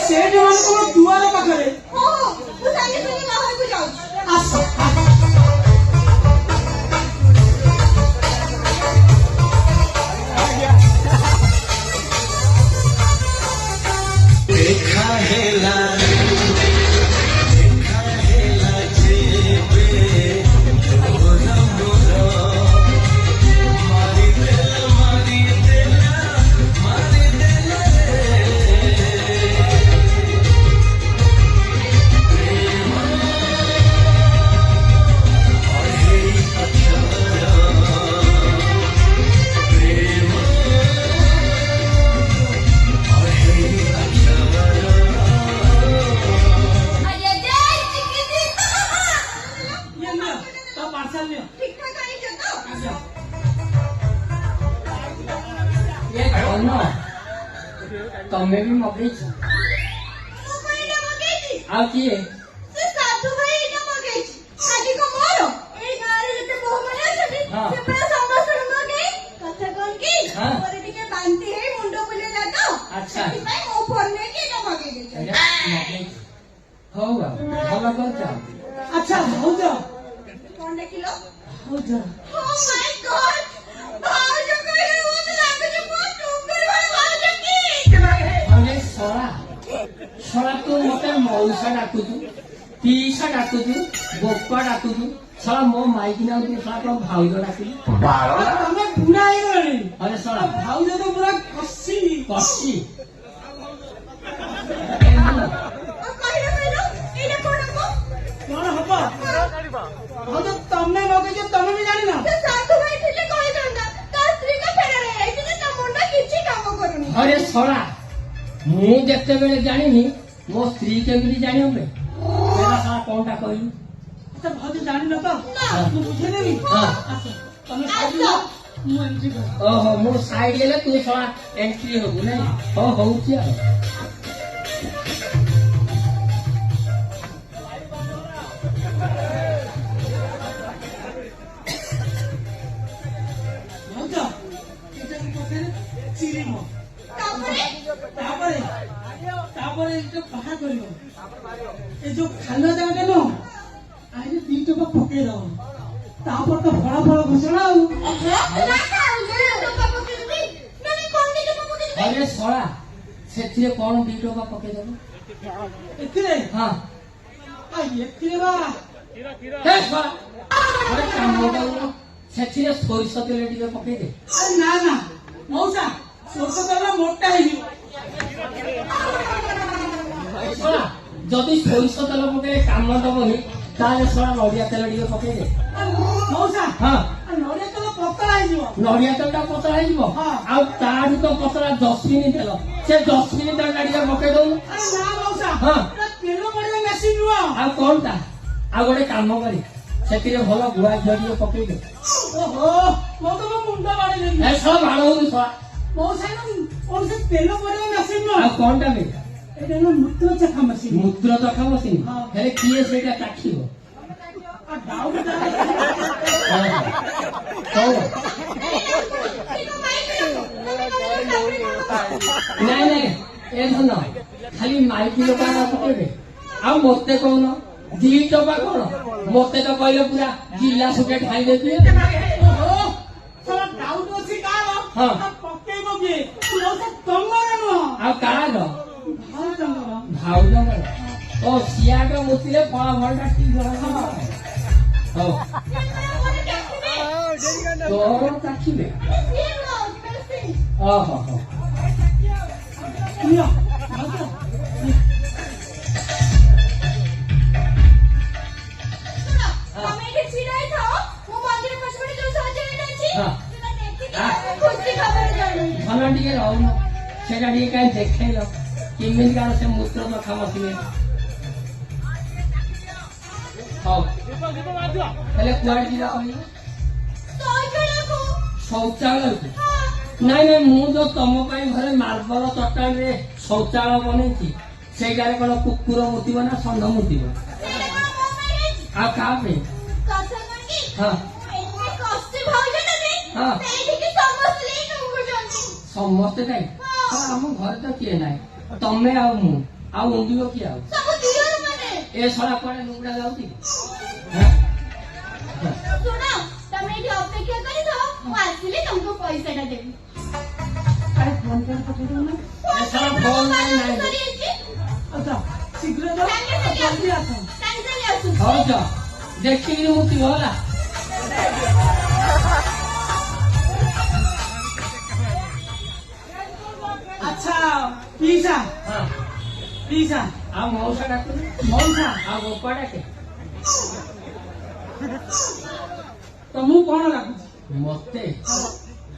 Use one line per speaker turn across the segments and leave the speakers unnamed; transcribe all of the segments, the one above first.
ସେଇଠି ମାନଙ୍କ ଦୁଆର ପାଖରେ।
ମୁଁ ସାଙ୍ଗେ ସାଙ୍ଗେ ବାହାରକୁ ଯାଉଛି।
ଆସ
देखा हेला
तमे भी मगई आ किए
से साधु भाई इना मगई आजी को मारो ए गारे जते बहु माने छथि से पूरा समस्त मगई कथा कोन की मोरे टिके बांती है मुंडो बुलेला तो
अच्छा
भाई मो फोन में के ना मगई दे
हो भला करता
अच्छा हो जा
कौन देखिलो
हो जा
ओ माय गॉड भाऊजी कहले वो तो लागे जे बहुत टुकर वाला भाऊजी की
अरे सरा सरा तू मते मौसा डाकुचु पीसा डाकुचु गोपा डाकुचु सरा मो माइकी ना तू सरा को भाउज डाकुचु
तमे बुढ़ा हे गलनी।
अरे सरा
भाउज तो पूरा कसी
कसी
और कहले कहलो एना कोन को
कौन हबो भाउज तमे मगे जे तमे भी जानि ना
से साधु भाई थिले कहि दंदा ता स्त्री का फेरा रे आई जे ता मुंडा किछि काम करूनी
अरे सरा मु जते बेले जानिनी मो स्त्री के भी जानि होबे तेरा सारा कोनटा कहलु
अच्छा भाउज जानि न तो
ना।
तू बुझे देबी
हां
आस तमे साइड मु एंट्री कर
ओहो मो साइड गेले तू सरा एंट्री होबु नै हो होउची आ
भाउज एटा की पथरे चिरी मो
तापरे
तापरे तापरे जो बाहर करियो ए जो खाना जागे न आइले दी टका पके दो तापर तो फळा फळा घोषणा आ
ना का उजे तो पापा के दी मैंने कौन के पापा के दी
अरे सरा सेथिरे कोन दी टका पके देबो
एतिरे
हां
आ एतिरे बा
हे सरा अरे काम करू सेथिरे सोरिष तेल टिके पके दे
अरे ना ना मौसा सोरस तेल मोटा हे
सरा जदि सोरिष तेल पके काम दबनी ताले सरा नडिया तेल टिके पके दे
मौसा
हां
नड़िया तेल पतला हे जीव
नडिया तेलटा पतला हे जीवो
हाँ।
आ ताडू तो पतला जस्मिनी तेल से जस्मिनी तेल टिके पके दउ
अरे ना मौसा
हाँ।
तेल मड़िया मेसिन नुआ
आ कोनटा आ गोटे काम करी सेतिरे भलो गुआ घिଅ टिके पके दे
ओहो मो तो मुंडा बाड़ी देबी
ए सब भाड़ होउ सरा
मौसा न और से तेल मड़िया मेसिन
आ
नुआ
कोनटा बे
एटा न मूत्र चखा मेसिन
मूत्र तो खाओ सिन
हाँ।
हेले किए सेटा चाखिबो
आ डाउट जा
कहो
इको माइक लो
नहीं नहीं ए धन खाली माइकी लोका ना पकेबे आ मते कोन दी टपा कोन मते तो कहले पूरा जिल्ला सुके खाई देबे
ओहो सारा डाउट अछि कार
हाँ।
पक्के बगे तू मौसा तमरा न
आ काग
भाउ चंगा
भाउज ओ सियाग मुतिले फळा फळटा ठीक रहा हो तो चाखिबे ओहो हो
लिया भाउ
हमें इधर छिड़ाई था वो मंदिर पछपड़े जो सजे में छी
हाँ।
खुशी खबर जानी
ଭଲ ଟିକେ ରହୁନ ସେଟା ଟିକେ କାହିଁ ଦେଖେଇଲ କେମିତି କାରଣ ସେ ମୂତ୍ର ତ ଖାମ ସିଏ ହଉ ହେଲେ କୁଆଡେ ଯିବା କହିଲ ଶୌଚାଳୟକୁ ନାଇଁ ନାଇଁ ମୁଁ ତ ତମ ପାଇଁ ଘରେ ମାର୍ବଲ ଚଟାଣରେ ଶୌଚାଳୟ ବନେଇଛି ସେଇଟାରେ କଣ କୁକୁର ମୁତିବ ନା ଷଣ୍ଢ ମୁତିବ ଆଉ କାହା ପାଇଁ ହଁ हाँ। ସମସ୍ତେ କାଇଁ ଆମ ଘରେ ତ କିଏ ନାହିଁ ତମେ ଆଉ ମୁଁ ଆଉ ଉଣ୍ଡିବ କି ଆଉ
ସବୁ ଦିଅର ମାନେ
ଏ ଶଳା କୁଆଡେ ଲୁଗଡ଼ା ଯାଉଛି
ଶୁଣ ତମେ ଏଠି ଅପେକ୍ଷା କରିଥାଅ ମୁଁ ଆସିଲେ ତମକୁ ପଇସାଟା ଦେବି
ଆରେ ଫୋନ ପେ ପଠେଇ ଦଉନା
ଏ ଶଳା ଫୋନ ନାହିଁ ନାହିଁ
ସରିଯାଇଛି
ଆଚ୍ଛା ଶୀଘ୍ର ଯାଅ ଜଲ୍ଦି ଆସ
ସାଙ୍ଗେ ସାଙ୍ଗେ ଆସୁଛି
ହଉ ଯ ଦେଖିକିରି ମୁତିବ ହେଲା
ଆଚ୍ଛା ପିଇସା
ହଁ
ପିଇସା
ଆଉ ମଉସା ଡାକୁନି
ମଉସା
ଆଉ ବୋପା ଡାକେ
ତମକୁ କଣ ଲାଗୁଛି
ମତେ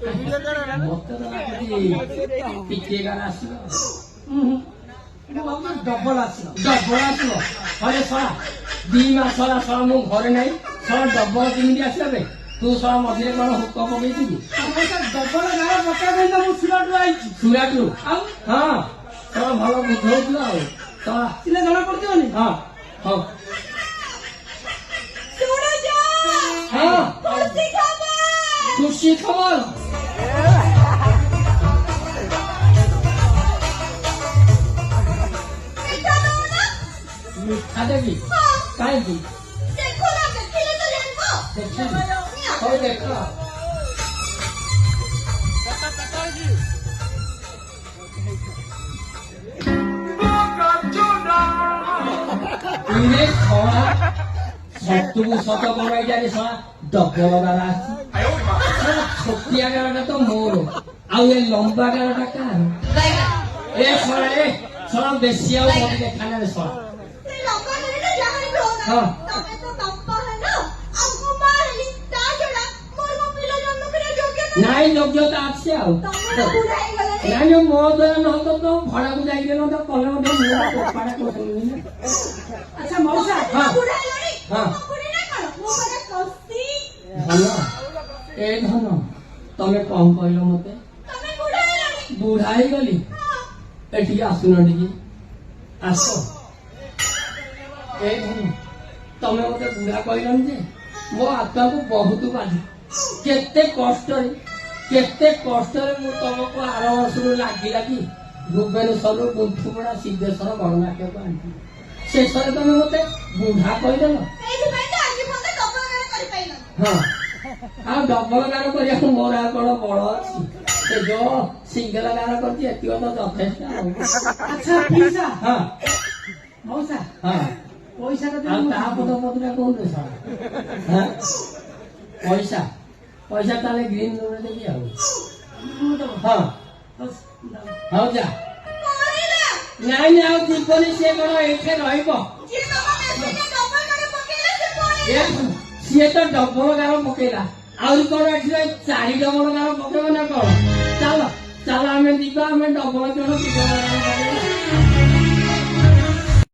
ମତେ ତ ଲାଗୁଛି ଟିକେ ଗାନ ଆସିବ
ମୁଁ ଭାବୁଛି ଡବଲ ଆସିବ
ଡବଲ ଆସିବ ହରେ ଶଳା 2 ମାସ ହେଲା ଶଳା ମୁଁ ଘରେ ନାହିଁ ଶଳା ଡବଲ କେମିତି ଆସିବ ବେ ତୁ ଶଳା ମଝିରେ କଣ ହୁକ ପକେଇଛୁ କି
ଡବଲ ଗାଁ ପକେଇବା ପାଇଁ ତ ମୁଁ ସୁରଟରୁ ଆଇଛି
ସୁରାଟରୁ
ଆଉ
ହଁ ଶଳା ଭଲ ବୁଝଉଛୁ ଆଉ ଶଳା
ସିଲେ ଜଣା ପଡିଯିବନି
ହଁ ହଉ
ଶୁଣ ଯା
ହଁ
ଖୁସି ଖବର
ଖୁସି ଖବର
ମିଠା ଦଉନ
ମିଠା ଦେବି କାହିଁକି
ଦେଖୁ ନା ଦେଖିଲେ ତ ଜାଣିବ
ଦେଖିବି ହଉ ଦେଖ ଇରେ ଶଳା ସତକୁ ସତ କମାଇଯାରେ ଶଳା ଡବଲ ଗାରା ଅଛି ଛୋଟିଆ ଗାରଟା ତ ମୋର ଆଉ ଏ ଲମ୍ବା ଗାରଟା କାହାର ଏ ଶଳା ବେଶୀ ଆଉ ମତେ ଦେଖାନାରେ ଶଳା
ସେ ଲମ୍ବା ଧରିଲେ ଯାହାରି ବି ହଉନା
ହଁ।
ତମେ ତ ବାପା ହେଲ ଆଉ ମୁଁ ମା ହେଲି ତା ଛଡା ମୋର ମୋ ପିଲା ଜନ୍ମ କରିବା ଯୋଗ୍ୟ ନୁହେଁ
ନାଇଁ ଯୋଗ୍ୟତା ଅଛି ଆଉ
ତମେ ତ ବୁଢା ହେଇଗଲଣି
ନାଇଁ ଯୋଉ ମୋ ଦ୍ୱାରା ନହତ ତ ଭଡାକୁ ଯାଇକି ନହେଲେ କଲେ ମଧ୍ୟ ମୁଁ କପାଟା କରୁନି ନା
ଆଚ୍ଛା ମଉସା
ହଁ।
ବୁଢା ହେଲଣି
ହଁ।
ମୁଁ ବୁଢୀ ନା କଣ ମୁଁ ମାନେ କଷି
ଧନ ଏ ଧନ ତମେ କଣ କହିଲ ମତେ
ତମେ ବୁଢା ହେଲଣି
ବୁଢା ହେଇଗଲି
ହଁ।
ଏଠିକି ଆସୁନ ଟିକେ ଆସ ଏ ଧନ ତମେ ମତେ ବୁଢା କହିଲନି ଯେ ମୋ ଆତ୍ମାକୁ ବହୁତ ବାଧି କେତେ କଷ୍ଟରେ ମୁଁ ତମକୁ ଆର ବର୍ଷରୁ ଲାଗିଲା କି ଭୁବନେଶ୍ୱରରୁ ବୁନ୍ଥୁପଡ଼ା ସିଦ୍ଧେଶ୍ୱର ଗଣନାଟ୍ୟକୁ ଆଣିଥିଲି ଶେଷରେ ତମେ ମତେ ବୁଢା କହିଦେଲ
ସେଇଥିପାଇଁ ତ ଆଜି ପର୍ଯ୍ୟନ୍ତ ଡବଲ ଗାର କରିପାରିଲନି
ହଁ ଆଉ ଡବଲ ଗାର କରିବାକୁ ମୋର ଆଉ କଣ ବଳ ଅଛି ସେ ଯୋଉ ସିଙ୍ଗଲ ଗାର କରିଛି ଏତିକ ତ ଯଥେଷ୍ଟ ଆଉ
ଆଚ୍ଛା ପିଇସା
ହଁ
ମଉସା
ହଁ
ପଇସା ଟା
ଆଉ
ଦେବି
ତା ପଦପଦଟା କୋଉଠି ସାର ହଁ ପଇସା ତାହେଲେ ଗ୍ରୀନ ଲୋନରେ ଦେବି ଆଉ ହଁ ହଉ ଯା
କରିଲା
ନାଇଁ ଆଉ ଯିବନି ସିଏ କଣ ଏଇଠି ରହିବ
ଯିଏ ତମ ମେସିନରେ ଡବଲ ଗାର ପକେଇଲା ସେ ପଳେଇଲା
ଏ ସିଏ ତ ଡବଲ ଗାର ପକେଇଲା ଆହୁରି କଣ ଏଠି 4 ଡବଲ ଗାର ପକେଇବ ନା କଣ ଚାଲ ଆମେ ଯିବା ଆମେ ଡବଲ ଜଣ 2 ଡବଲ ଗାର ପକେଇବା